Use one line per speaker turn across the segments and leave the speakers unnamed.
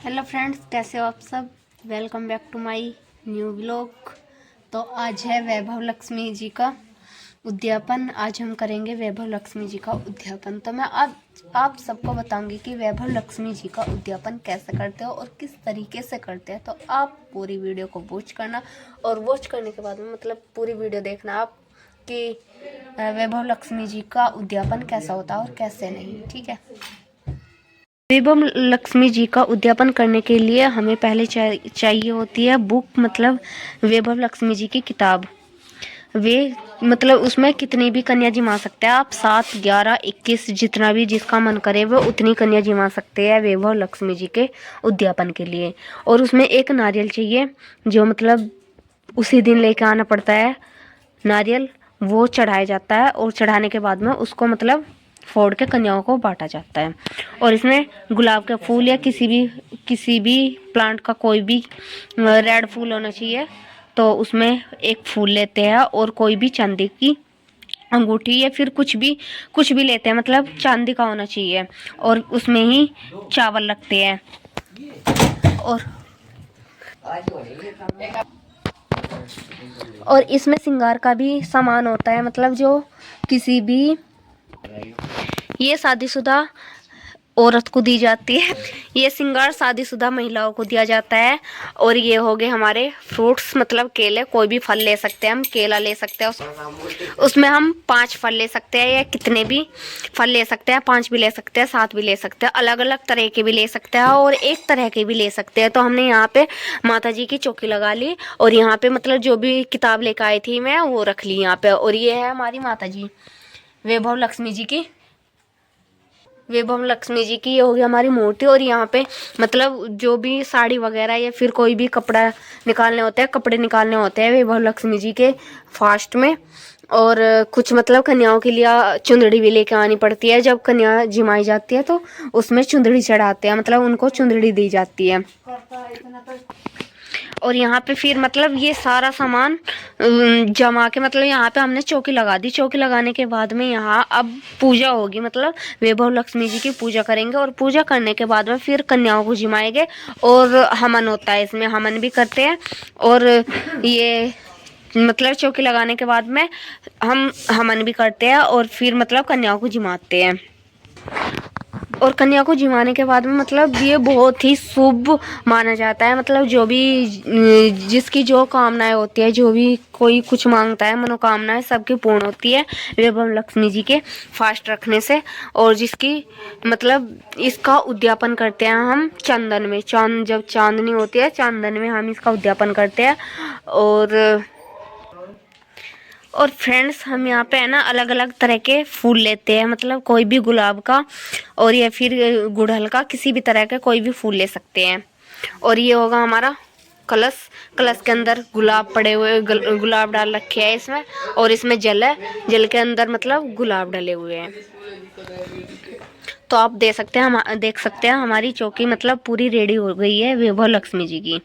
Hello friends, कैसे हो आप सब। Welcome back to my new vlog. तो आज है वैभव लक्ष्मी जी का उद्यापन। आज हम करेंगे वैभव लक्ष्मी जी का उद्यापन। तो मैं आज आप सबको बताऊंगी कि वैभव लक्ष्मी जी का उद्यापन कैसे करते हो और किस तरीके से करते हैं। तो आप पूरी वीडियो को वॉच करना और वॉच करने के बाद में मतलब पूरी वीडियो देखना आप कि वैभव लक्ष्मी जी का उद्यापन कैसा होता है और कैसे नहीं। ठीक है। वैभव लक्ष्मी जी का उद्यापन करने के लिए हमें पहले चाहिए होती है बुक, मतलब वैभव लक्ष्मी जी की किताब। वे मतलब उसमें कितनी भी कन्या जिमा सकते हैं आप, 7, 11, 21 जितना भी जिसका मन करे वो उतनी कन्या जिमा सकते हैं वैभव लक्ष्मी जी के उद्यापन के लिए। और उसमें एक नारियल चाहिए जो मतलब उसी दिन लेके आना पड़ता है। नारियल वो चढ़ाया जाता है और चढ़ाने के बाद में उसको मतलब फोड़ के कन्याओं को बांटा जाता है। और इसमें गुलाब का फूल या किसी भी प्लांट का कोई भी रेड फूल होना चाहिए। तो उसमें एक फूल लेते हैं और कोई भी चांदी की अंगूठी या फिर कुछ भी लेते हैं, मतलब चांदी का होना चाहिए। और उसमें ही चावल रखते हैं। और इसमें श्रृंगार का भी सामान होता है, मतलब जो किसी भी ये शादीशुदा औरत को दी जाती है। ये श्रृंगार शादीशुदा महिलाओं को दिया जाता है। और ये हो गए हमारे फ्रूट्स, मतलब केले। कोई भी फल ले सकते हैं हम, केला ले सकते हैं, उसमें हम 5 फल ले सकते हैं या कितने भी फल ले सकते हैं, 5 भी ले सकते हैं, 7 भी ले सकते हैं, अलग अलग तरह के भी ले सकते हैं और एक तरह के भी ले सकते हैं। तो हमने यहाँ पे माता जी की चौकी लगा ली और यहाँ पे मतलब जो भी किताब लेकर आई थी मैं वो रख ली यहाँ पे। और ये है हमारी माता जी वैभव लक्ष्मी जी की। वैभव लक्ष्मी जी की ये होगी हमारी मूर्ति। और यहाँ पे मतलब जो भी साड़ी वगैरह या फिर कोई भी कपड़े निकालने होते हैं वैभव लक्ष्मी जी के फास्ट में। और कुछ मतलब कन्याओं के लिए चुंदड़ी भी लेके आनी पड़ती है। जब कन्या जिमाई जाती है तो उसमें चुंदड़ी चढ़ाते हैं, मतलब उनको चुंदड़ी दी जाती है। और यहाँ पे फिर मतलब ये सारा सामान जमा के मतलब यहाँ पे हमने चौकी लगा दी। चौकी लगाने के बाद में यहाँ अब पूजा होगी, मतलब वैभव लक्ष्मी जी की पूजा करेंगे। और पूजा करने के बाद में फिर कन्याओं को जिमाएंगे और हवन होता है, इसमें हवन भी करते हैं। और ये मतलब चौकी लगाने के बाद में हम हवन भी करते हैं और फिर मतलब कन्याओं को जिमाते हैं। और कन्या को जिमाने के बाद में मतलब ये बहुत ही शुभ माना जाता है। मतलब जो भी जिसकी जो कामनाएं होती है, जो भी कोई कुछ मांगता है, मनोकामनाएं सबकी पूर्ण होती है वैभव लक्ष्मी जी के फास्ट रखने से। और जिसकी मतलब इसका उद्यापन करते हैं हम चंदन में। जब चांदनी होती है चांदन में हम इसका उद्यापन करते हैं। और फ्रेंड्स हम यहाँ पे है ना अलग अलग तरह के फूल लेते हैं, मतलब कोई भी गुलाब का और या फिर गुड़हल का, किसी भी तरह के कोई भी फूल ले सकते हैं। और ये होगा हमारा कलश। कलश के अंदर गुलाब पड़े हुए, गुलाब डाल रखे हैं इसमें। और इसमें जल है, जल के अंदर मतलब गुलाब डले हुए हैं। तो आप देख सकते हैं हमारी चौकी मतलब पूरी रेडी हो गई है वैभव लक्ष्मी जी की।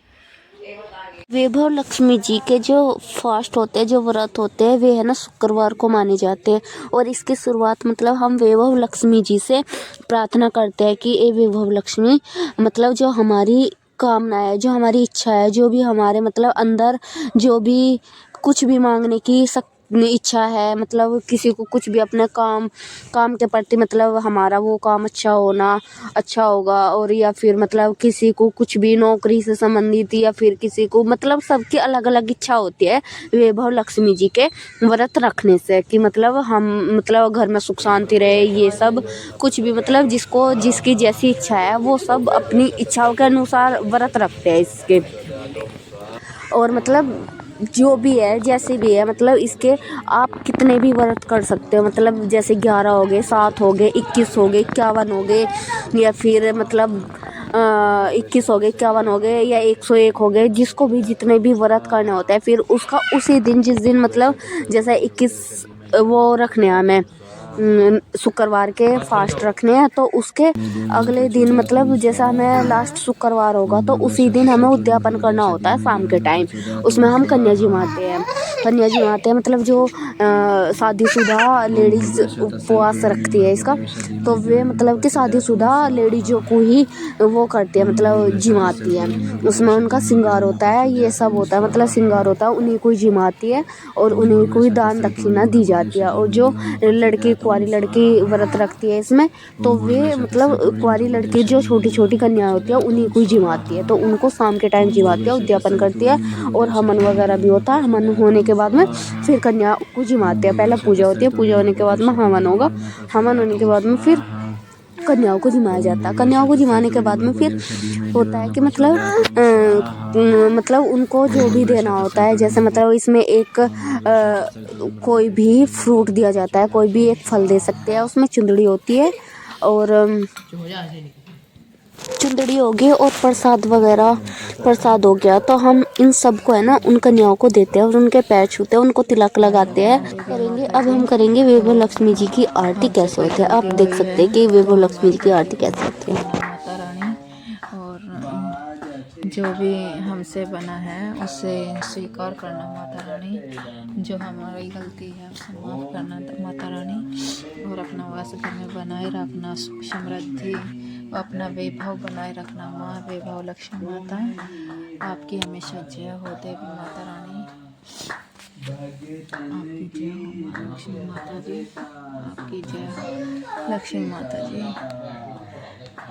वैभव लक्ष्मी जी के जो फास्ट होते हैं, जो व्रत होते हैं, वे है ना शुक्रवार को माने जाते हैं। और इसकी शुरुआत मतलब हम वैभव लक्ष्मी जी से प्रार्थना करते हैं कि ए वैभव लक्ष्मी, मतलब जो हमारी कामना है, जो हमारी इच्छा है, जो भी हमारे मतलब अंदर जो भी कुछ भी मांगने की इच्छा है, मतलब किसी को कुछ भी अपने काम के प्रति मतलब हमारा वो काम अच्छा होगा। और या फिर मतलब किसी को कुछ भी नौकरी से संबंधित या फिर किसी को मतलब सबकी अलग अलग इच्छा होती है वैभव लक्ष्मी जी के व्रत रखने से, कि मतलब हम मतलब घर में सुख शांति रहे, ये सब कुछ भी मतलब जिसको जिसकी जैसी इच्छा है वो सब अपनी इच्छाओं के अनुसार व्रत रखते हैं इसके। और मतलब जो भी है जैसे भी है मतलब इसके आप कितने भी व्रत कर सकते हो, मतलब जैसे 11 हो गए, 7 हो गए, 21 हो गए, 51 हो गए, या फिर मतलब 21 हो गए, 51 हो गए, या 101 हो गए, जिसको भी जितने भी व्रत करने होते हैं फिर उसका उसी दिन जिस दिन मतलब जैसे 21 वो रखने हैं हमें शुक्रवार के फास्ट रखने हैं, तो उसके अगले दिन मतलब जैसा हमें लास्ट शुक्रवार होगा तो उसी दिन हमें उद्यापन करना होता है शाम के टाइम। उसमें हम कन्या जिमाते हैं। कन्या जिमाते हैं, मतलब जो शादीशुदा लेडीज़ उपवास रखती है इसका, तो वे मतलब कि शादीशुदा लेडीज़ों को ही वो करती है, मतलब जिमाती है। उसमें उनका श्रृंगार होता है, ये सब होता है, मतलब श्रृंगार होता है, उन्हीं को ही जिमाती है और उन्हीं को ही दान दक्षिणा दी जाती है। और जो लड़की कुंवारी लड़की व्रत रखती है इसमें, तो वे मतलब कुंवारी लड़की जो छोटी छोटी कन्या होती है उन्हीं को ही जिमाती है, तो उनको शाम के टाइम जिमाती है, उद्यापन करती है और हवन वगैरह भी होता है। हवन होने के बाद में फिर कन्या को जिमाते हैं। पहले पूजा होती है, पूजा होने के बाद में हवन होगा, हवन होने के बाद में फिर कन्याओं को जिमाया जाता है। कन्याओं को जिमाने के बाद में फिर होता है कि मतलब उनको जो भी देना होता है, जैसे मतलब इसमें एक कोई भी फ्रूट दिया जाता है, कोई भी एक फल दे सकते हैं, उसमें चुंदड़ी होती है और चुंदड़ी होगी और प्रसाद वगैरह, प्रसाद हो गया, तो हम इन सब को है ना उन कन्याओं को देते हैं और उनके पैर छूते हैं, उनको तिलक लगाते हैं। करेंगे अब हम करेंगे वैभव लक्ष्मी जी की आरती कैसे होती है। आप देख सकते हैं कि वैभव लक्ष्मी जी की आरती कैसे होती है।
माता रानी, और जो भी हमसे बना है उसे स्वीकार करना माता रानी, जो हमारी गलती है उसे माफ़ करना माता रानी, और अपना वास घर में बनाए रखना, सुख समृद्धि, अपना वैभव बनाए रखना। माँ वैभव लक्ष्मी माता, आपकी हमेशा जय हो देवी माता रानी, आपकी जय हो माँ लक्ष्मी माता जी, आपकी जय हो लक्ष्मी माता जी,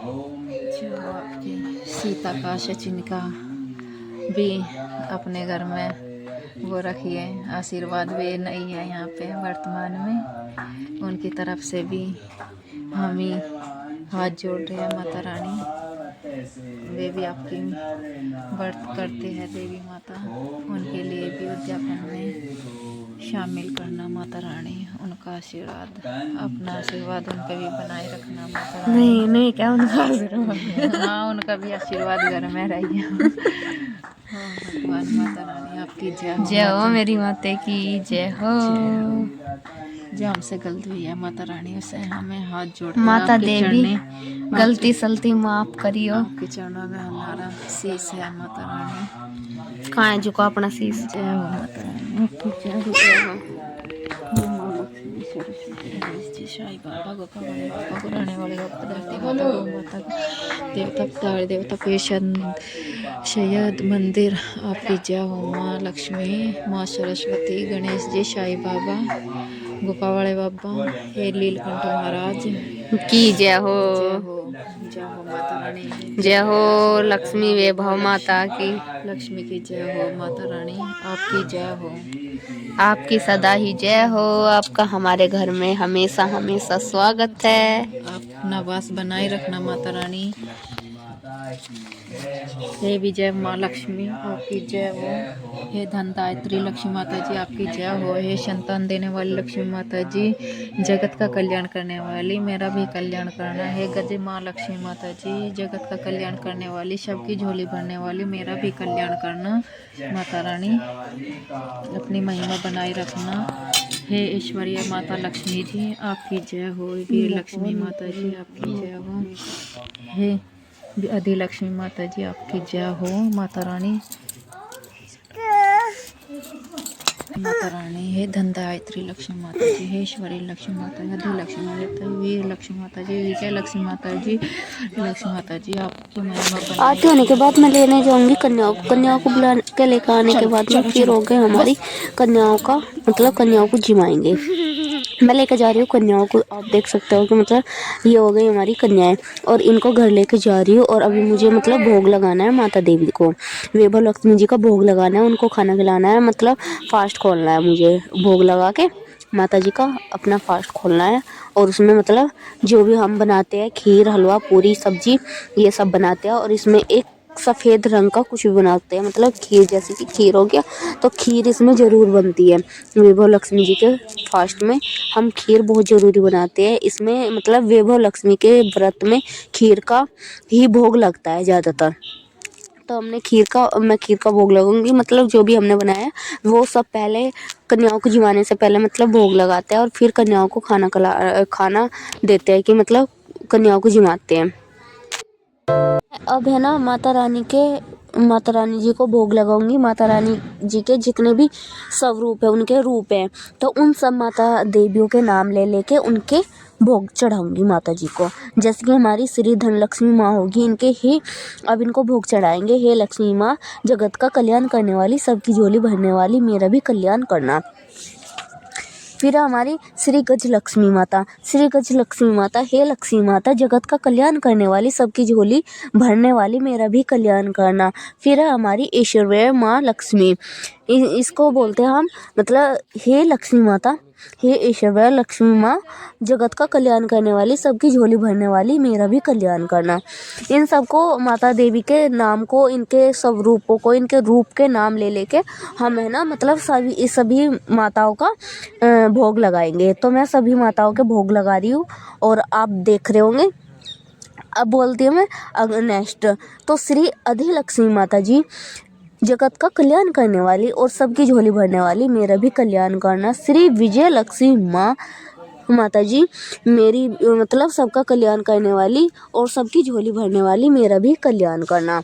जो आपकी सीता का सचिन का भी अपने घर में वो रखिए। आशीर्वाद वे नहीं है यहाँ पे वर्तमान में, उनकी तरफ से भी हम ही हाथ जोड़ रहे हैं माता रानी। वे भी आपकी व्रत करते हैं देवी माता, उनके लिए भी उद्यापन में शामिल करना माता रानी। उनका आशीर्वाद, अपना आशीर्वाद उन पर भी बनाए रखना माता रानी।
नहीं क्या उनका आशीर्वाद,
हाँ, उनका भी आशीर्वाद घर में रहिए। भगवान माता रानी आपकी
जय हो मेरी माता की जय हो।
जो हमसे गलती हुई है माता रानी, उसे हमें हाथ जोड़
माता देवी गलती सलती माफ करियो।
आपके चरणों में हमारा शीश है माता रानी।
कहाँ है झुका अपना शीश।
जय हो माता रानी, आपकी जय हो। जय हो माँ लक्ष्मी सरस्वती साई बाबा गोपा वाले बाबा को रहने वाले बाबा धरती माता गौ माता देवता पिता देवता पेशन शैयद मंदिर, आपकी जय हो माँ लक्ष्मी, माँ सरस्वती, गणेश जी, साई बाबा, गोपा वाले बाबा, हे लीलकंठ महाराज
की जय हो।
जय हो माता रानी,
जय हो लक्ष्मी वैभव माता की।
लक्ष्मी की जय हो माता रानी, आपकी जय हो।
आपकी सदा ही जय हो। आपका हमारे घर में हमेशा हमेशा स्वागत है।
आप अपना वास बनाए रखना माता रानी। हे विजय माँ लक्ष्मी, आपकी जय हो। हे धनदायत्री लक्ष्मी माता जी, आपकी जय हो। हे संतान देने वाली लक्ष्मी माता जी, जगत का कल्याण करने वाली, मेरा भी कल्याण करना है। गज माँ लक्ष्मी माता जी, जगत का कल्याण करने वाली, सबकी झोली भरने वाली, मेरा भी कल्याण करना माता रानी। अपनी महिमा बनाए रखना। हे ईश्वरीय माता लक्ष्मी जी, आपकी जय हो। वीर लक्ष्मी माता जी, आपकी जय हो। हे आदि लक्ष्मी माता जी, आपकी जय हो माता रानी। माता रानी, हे धनदायत्री लक्ष्मी माता जी, हे ईश्वरी लक्ष्मी माता जी, आदि लक्ष्मी माता जी, वीर लक्ष्मी माता जी, विजय लक्ष्मी माता जी, लक्ष्मी माता जी, आपकी महिमा
आरती होने के बाद मैं लेने जाऊंगी कन्याओं को। कन्याओं को बुला के लेकर आने के बाद में फिर हो गए हमारी कन्याओं का, मतलब कन्याओं को जिमाएंगे। मैं लेकर जा रही हूँ कन्याओं को। आप देख सकते हो कि मतलब ये हो गई हमारी कन्याएं और इनको घर लेके जा रही हूँ। और अभी मुझे मतलब भोग लगाना है माता देवी को, वैभव लक्ष्मी जी का भोग लगाना है, उनको खाना खिलाना है, मतलब फास्ट खोलना है मुझे। भोग लगा के माता जी का अपना फास्ट खोलना है और उसमें मतलब जो भी हम बनाते हैं, खीर हलवा पूरी सब्जी ये सब बनाते हैं। और इसमें एक सफ़ेद रंग का कुछ भी बनाते हैं, मतलब खीर, जैसे कि खीर हो गया तो खीर इसमें ज़रूर बनती है। वैभव लक्ष्मी जी के फास्ट में हम खीर बहुत ज़रूरी बनाते हैं। इसमें मतलब वैभव लक्ष्मी के व्रत में खीर का ही भोग लगता है ज़्यादातर। तो मैं खीर का भोग लगाऊंगी। मतलब जो भी हमने बनाया है वो सब पहले कन्याओं को जिमाने से पहले मतलब भोग लगाते हैं और फिर कन्याओं को खाना देते हैं, कि मतलब कन्याओं को जिमाते हैं। अब है ना माता रानी के माता रानी जी को भोग लगाऊंगी। माता रानी जी के जितने भी स्वरूप है, उनके रूप हैं, तो उन सब माता देवियों के नाम ले लेके उनके भोग चढ़ाऊंगी माता जी को। जैसे कि हमारी श्री धनलक्ष्मी माँ होगी, इनके ही अब इनको भोग चढ़ाएंगे। हे लक्ष्मी माँ, जगत का कल्याण करने वाली, सबकी झोली भरने वाली, मेरा भी कल्याण करना। फिर हमारी श्री गजलक्ष्मी माता। श्री गजलक्ष्मी माता, हे लक्ष्मी माता, जगत का कल्याण करने वाली, सबकी झोली भरने वाली, मेरा भी कल्याण करना। फिर है हमारी ऐश्वर्य माँ लक्ष्मी। इसको बोलते हैं हम, मतलब हे लक्ष्मी माता, हे ऐश्वर्य लक्ष्मी माँ, जगत का कल्याण करने वाली, सबकी झोली भरने वाली, मेरा भी कल्याण करना। इन सबको माता देवी के नाम को, इनके स्वरूपों को, इनके रूप के नाम ले लेके हम है ना, मतलब सभी माताओं का भोग लगाएंगे। तो मैं सभी माताओं के भोग लगा रही हूँ और आप देख रहे होंगे। अब बोलती हूँ मैं नेक्स्ट। तो श्री अधिलक्ष्मी माता जी, जगत का कल्याण करने वाली और सबकी झोली भरने वाली, मेरा भी कल्याण करना। श्री विजय लक्ष्मी माता जी, मेरी मतलब सबका कल्याण करने वाली और सबकी झोली भरने वाली, मेरा भी कल्याण करना।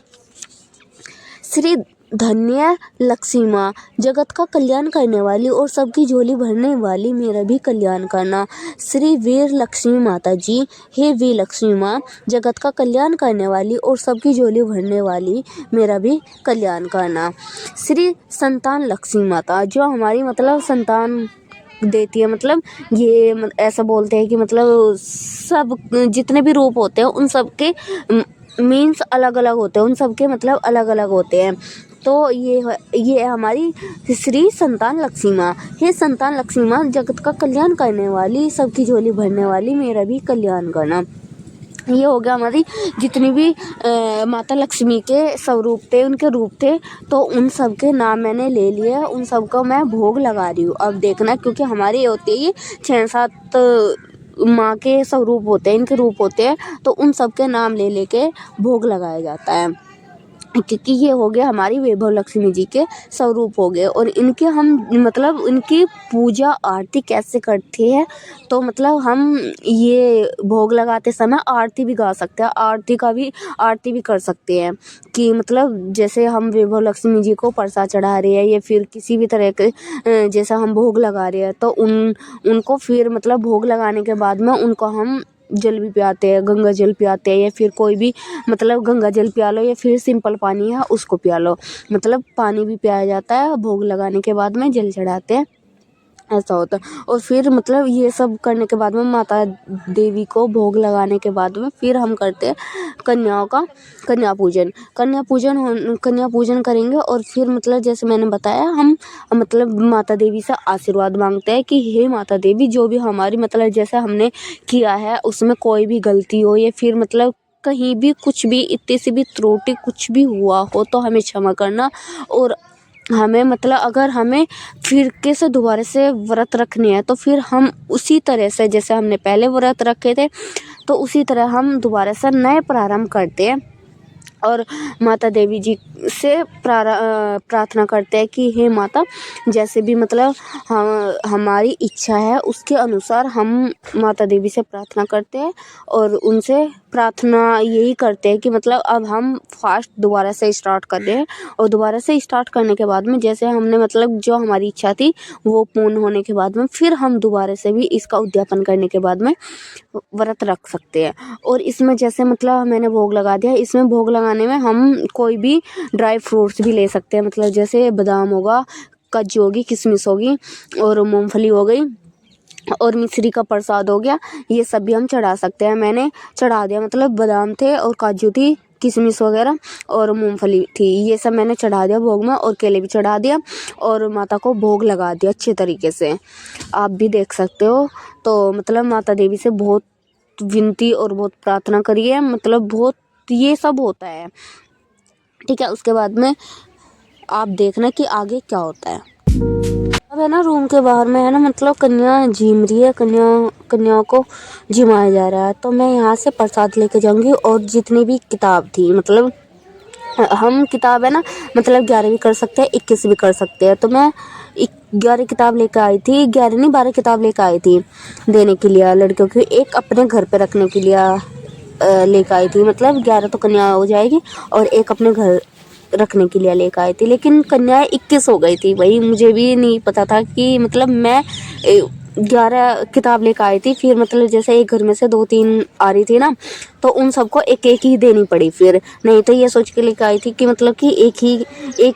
श्री धन्य लक्ष्मी माँ, जगत का कल्याण करने वाली और सबकी झोली भरने वाली, मेरा भी कल्याण करना। श्री वीर लक्ष्मी माता जी, हे वीर लक्ष्मी माँ, जगत का कल्याण करने वाली और सबकी झोली भरने वाली, मेरा भी कल्याण करना। श्री संतान लक्ष्मी माता, जो हमारी मतलब संतान देती है, मतलब ये ऐसा बोलते हैं कि मतलब सब जितने भी रूप होते हैं उन सब के मीन्स अलग अलग होते हैं, उन सब के मतलब अलग अलग होते हैं। तो ये हमारी श्री संतान लक्ष्मी माँ। हे संतान लक्ष्मी माँ, जगत का कल्याण करने वाली, सबकी झोली भरने वाली, मेरा भी कल्याण करना। ये हो गया हमारी जितनी भी माता लक्ष्मी के स्वरूप थे, उनके रूप थे, तो उन सब के नाम मैंने ले लिए, उन सब को मैं भोग लगा रही हूँ। अब देखना, क्योंकि हमारे ये होती है, ये 6-7 माँ के स्वरूप होते हैं, इनके रूप होते हैं, तो उन सब के नाम ले लेके भोग लगाया जाता है। क्योंकि ये हो गया हमारी वैभव लक्ष्मी जी के स्वरूप हो गए। और इनके हम मतलब इनकी पूजा आरती कैसे करते हैं, तो मतलब हम ये भोग लगाते समय आरती भी गा सकते हैं, आरती भी कर सकते हैं। कि मतलब जैसे हम वैभव लक्ष्मी जी को प्रसाद चढ़ा रहे हैं या फिर किसी भी तरह के जैसा हम भोग लगा रहे हैं, तो उनको फिर मतलब भोग लगाने के बाद में उनको हम जल भी पियाते हैं, गंगा जल पियाते हैं, या फिर कोई भी मतलब गंगा जल पिया लो या फिर सिंपल पानी है उसको पिया लो, मतलब पानी भी पियाया जाता है। भोग लगाने के बाद में जल चढ़ाते हैं, ऐसा होता है। और फिर मतलब ये सब करने के बाद में माता देवी को भोग लगाने के बाद में फिर हम करते हैं कन्याओं का कन्या पूजन करेंगे। और फिर मतलब जैसे मैंने बताया, हम मतलब माता देवी से आशीर्वाद मांगते हैं कि हे माता देवी, जो भी हमारी मतलब जैसे हमने किया है उसमें कोई भी गलती हो या फिर मतलब कहीं भी कुछ भी इतनी सी भी त्रुटि कुछ भी हुआ हो तो हमें क्षमा करना। और हमें मतलब अगर हमें फिर से दोबारा से व्रत रखने हैं, तो फिर हम उसी तरह से जैसे हमने पहले व्रत रखे थे, तो उसी तरह हम दोबारा से नए प्रारंभ करते हैं। और माता देवी जी से प्रार्थना करते हैं कि हे माता, जैसे भी मतलब हमारी इच्छा है उसके अनुसार हम माता देवी से प्रार्थना करते हैं। और उनसे प्रार्थना यही करते हैं कि मतलब अब हम फास्ट दोबारा से स्टार्ट कर रहे हैं। और दोबारा से स्टार्ट करने के बाद में जैसे हमने मतलब जो हमारी इच्छा थी वो पूर्ण होने के बाद में फिर हम दोबारा से भी इसका उद्यापन करने के बाद में व्रत रख सकते हैं। और इसमें जैसे मतलब मैंने भोग लगा दिया, इसमें भोग लगाने में हम कोई भी ड्राई फ्रूट्स भी ले सकते हैं, मतलब जैसे बादाम होगा, काजू होगी, किशमिश होगी और मूंगफली हो गई और मिश्री का प्रसाद हो गया, ये सब भी हम चढ़ा सकते हैं। मैंने चढ़ा दिया, मतलब बादाम थे और काजू थी, किशमिश वगैरह और मूंगफली थी, ये सब मैंने चढ़ा दिया भोग में। और केले भी चढ़ा दिया और माता को भोग लगा दिया अच्छे तरीके से, आप भी देख सकते हो। तो मतलब माता देवी से बहुत विनती और बहुत प्रार्थना करिए, मतलब बहुत ये सब होता है, ठीक है। उसके बाद में आप देखना कि आगे क्या होता है। अब है ना रूम के बाहर में है ना मतलब कन्या झीम रही है, कन्याओं को झिमाया जा रहा है। तो मैं यहाँ से प्रसाद लेके जाऊंगी और जितनी भी किताब थी, मतलब हम किताब है ना मतलब 11 भी कर सकते हैं, 21 भी कर सकते हैं। तो मैं 11 किताब लेकर आई थी, 11 नहीं 12 किताब लेकर आई थी देने के लिए लड़कियों की, एक अपने घर पे रखने के लिए लेकर आई थी। मतलब 11 तो कन्या हो जाएगी और एक अपने घर रखने के लिए लेकर आए थे, लेकिन कन्याएं 21 हो गई थी। वही मुझे भी नहीं पता था कि मतलब मैं 11 किताब लेकर आई थी। फिर मतलब जैसे एक घर में से 2-3 आ रही थी ना, तो उन सबको एक एक ही देनी पड़ी। फिर नहीं तो ये सोच के लेकर आई थी कि मतलब कि एक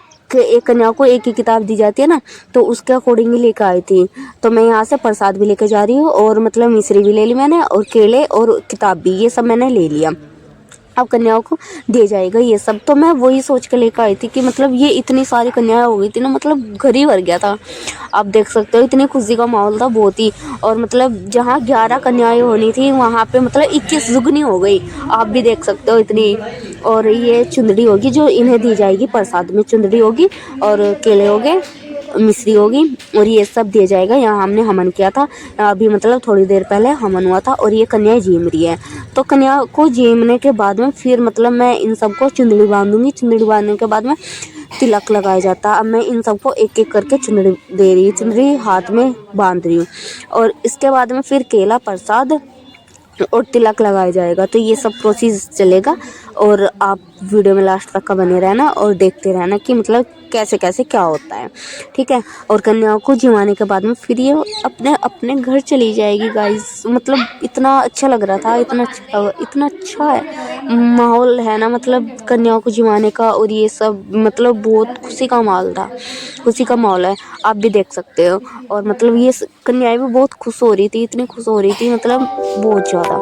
कन्या को एक ही किताब दी जाती है ना, तो उसके अकॉर्डिंग ही लेकर आई थी। तो मैं यहाँ से प्रसाद भी लेकर जा रही हूँ और मतलब मिश्री भी ले ली मैंने, और केले और किताब भी, ये सब मैंने ले लिया। अब कन्याओं को दिया जाएगा ये सब। तो मैं वही सोच के लेकर आई थी कि मतलब ये इतनी सारी कन्याएं हो गई थी ना, मतलब घर ही भर गया था। आप देख सकते हो इतनी खुशी का माहौल था बहुत ही। और मतलब जहाँ 11 कन्याएं होनी थी वहाँ पे मतलब 21 दुगनी हो गई, आप भी देख सकते हो इतनी। और ये चुंदड़ी होगी जो इन्हें दी जाएगी प्रसाद में, चुंदड़ी होगी और केले हो गए, मिश्री होगी, और ये सब दिया जाएगा। यहाँ हमने हवन किया था अभी, मतलब थोड़ी देर पहले हवन हुआ था, और ये कन्याएं जीम रही है। तो कन्या को जीमने के बाद में फिर मतलब मैं इन सबको चुंदड़ी बांधूंगी। चुंदड़ी बांधने के बाद में तिलक लगाया जाता है। अब मैं इन सबको एक एक करके चुंदड़ी दे रही हूँ, चुंदड़ी हाथ में बांध रही हूँ, और इसके बाद में फिर केला, प्रसाद और तिलक लगाया जाएगा। तो ये सब प्रोसेस चलेगा, और आप वीडियो में लास्ट तक का बने रहना और देखते रहना कि मतलब कैसे कैसे क्या होता है, ठीक है। और कन्याओं को जिवाने के बाद में फिर ये अपने अपने घर चली जाएगी गाइस। मतलब इतना अच्छा लग रहा था, इतना अच्छा है माहौल है ना, मतलब कन्याओं को जिवाने का। और ये सब मतलब बहुत खुशी का माहौल था, खुशी का माहौल है, आप भी देख सकते हो। और मतलब ये कन्याएं भी बहुत खुश हो रही थी, इतनी खुश हो रही थी, मतलब बहुत ज़्यादा।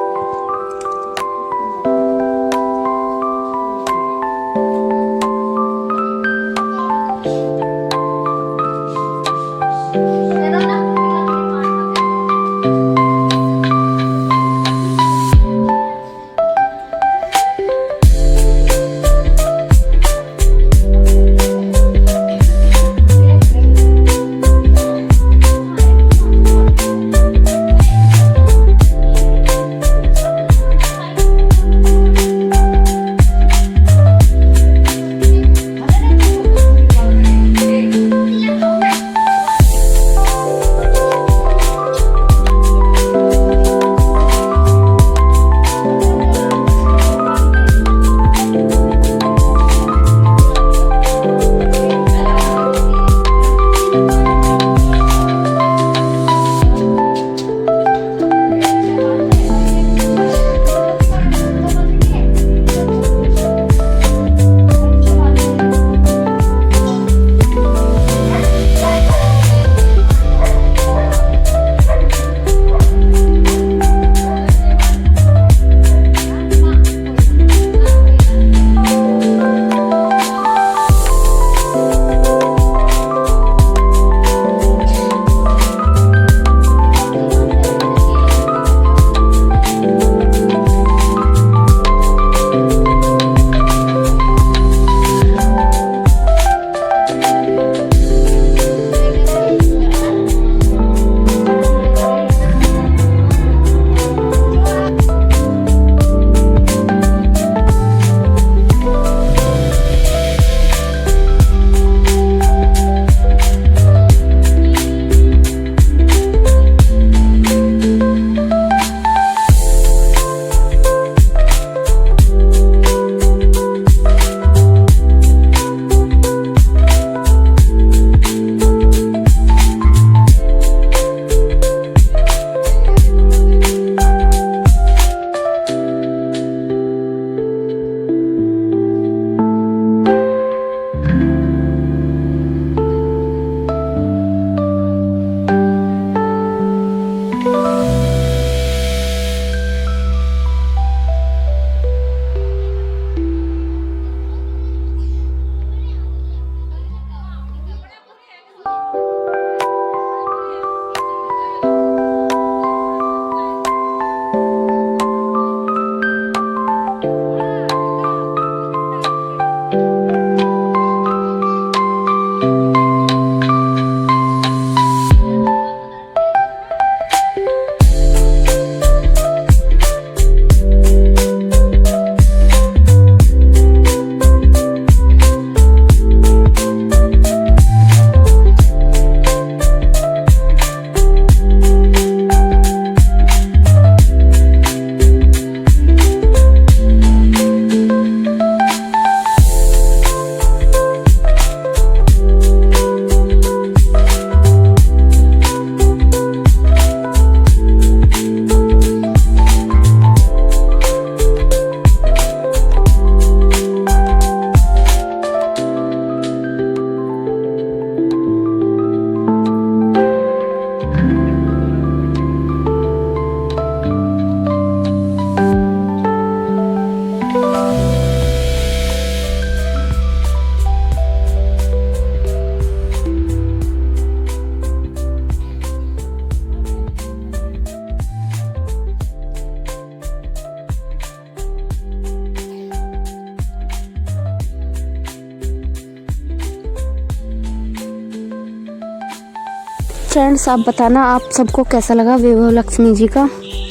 फ्रेंड्स आप बताना आप सबको कैसा लगा वैभव लक्ष्मी जी का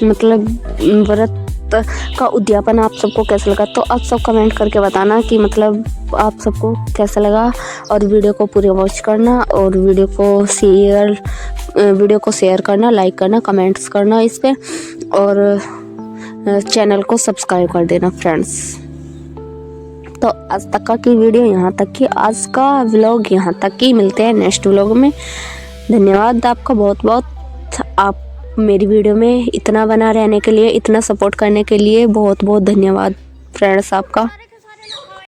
मतलब व्रत का उद्यापन आप सबको कैसा लगा। तो आप सब कमेंट करके बताना कि मतलब आप सबको कैसा लगा और वीडियो को पूरे वॉच करना और वीडियो को शेयर करना, लाइक करना, कमेंट्स करना इस पे और चैनल को सब्सक्राइब कर देना फ्रेंड्स। तो आज तक की वीडियो यहाँ तक की, आज का व्लॉग यहाँ तक ही। मिलते हैं नेक्स्ट व्लॉग में। धन्यवाद आपका बहुत बहुत, आप मेरी वीडियो में इतना बना रहने के लिए, इतना सपोर्ट करने के लिए बहुत बहुत धन्यवाद फ्रेंड्स आपका।